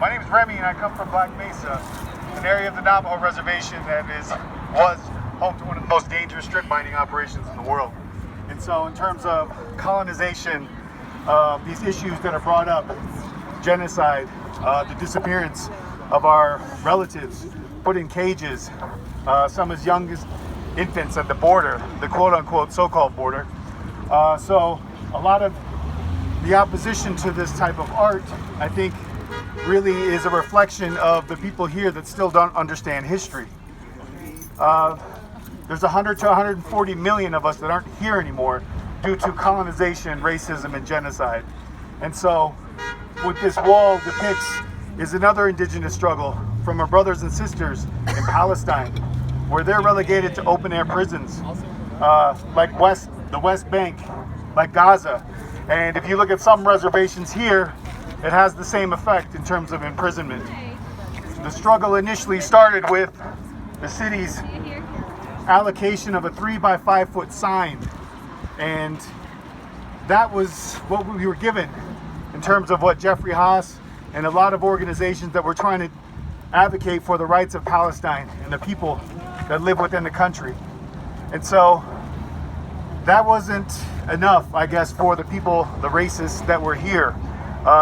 My name is Remy and I come from Black Mesa, an area of the Navajo Reservation that was home to one of the most dangerous strip mining operations in the world. And so in terms of colonization, these issues that are brought up, genocide, the disappearance of our relatives, put in cages, some as young as infants at the border, the quote-unquote so-called border. So a lot of the opposition to this type of art, I think, really is a reflection of the people here that still don't understand history. There's 100 to 140 million of us that aren't here anymore due to colonization, racism, and genocide. And so what this wall depicts is another indigenous struggle from our brothers and sisters in Palestine, where they're relegated to open-air prisons, like the West Bank, like Gaza. And if you look at some reservations here, it has the same effect in terms of imprisonment. The struggle initially started with the city's allocation of a 3-by-5 foot sign, and that was what we were given in terms of what Jeffrey Haas and a lot of organizations that were trying to advocate for the rights of Palestine and the people that live within the country. And so that wasn't enough, I guess, for the people, the racists that were here.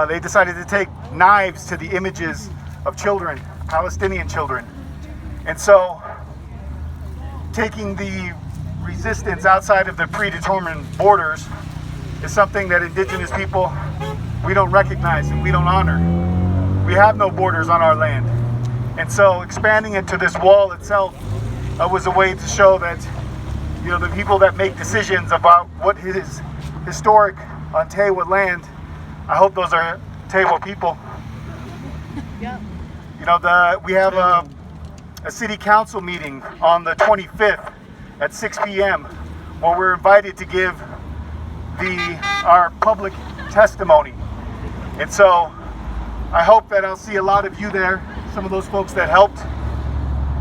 They decided to take knives to the images of children, Palestinian children. And so taking the resistance outside of the predetermined borders is something that indigenous people, we don't recognize and we don't honor. We have no borders on our land. And so expanding it to this wall itself was a way to show that, you know, the people that make decisions about what is historic on Tewa land, I hope those are Tewa people. Yeah. You know, we have a city council meeting on the 25th at 6 p.m. where we're invited to give our public testimony. And so I hope that I'll see a lot of you there, some of those folks that helped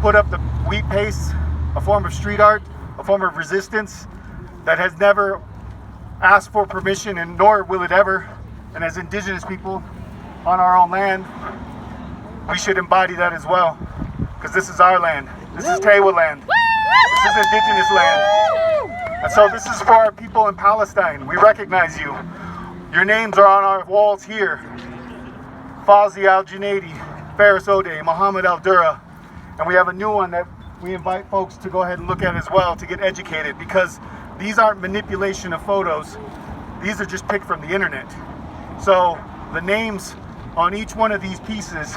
put up the wheat paste, a form of street art, a form of resistance that has never asked for permission, and nor will it ever. And as indigenous people on our own land, we should embody that as well, because this is our land. This is Tewa land. This is indigenous land. And so this is for our people in Palestine. We recognize you. Your names are on our walls here. Fawzi Al-Junaidi, Faris Ode, Muhammad Al-Dura. And we have a new one that we invite folks to go ahead and look at as well to get educated, because these aren't manipulation of photos. These are just picked from the internet. So the names on each one of these pieces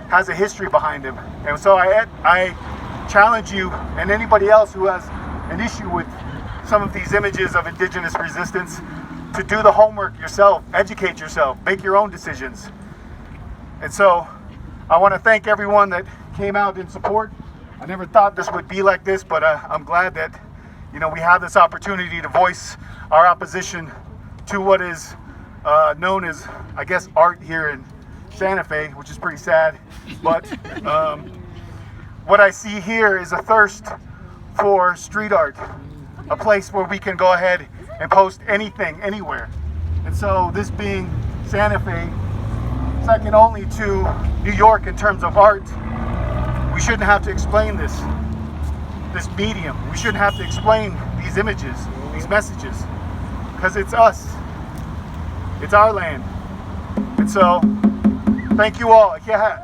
has a history behind them. And so I challenge you and anybody else who has an issue with some of these images of indigenous resistance to do the homework yourself, educate yourself, make your own decisions. And so I want to thank everyone that came out in support. I never thought this would be like this, but I'm glad that, you know, we have this opportunity to voice our opposition to what is known as, I guess, art here in Santa Fe, which is pretty sad. But what I see here is a thirst for street art, a place where we can go ahead and post anything, anywhere. And so this being Santa Fe, second only to New York in terms of art, we shouldn't have to explain this medium. We shouldn't have to explain these images, these messages, because it's us. It's our land. And so, thank you all. Yeah.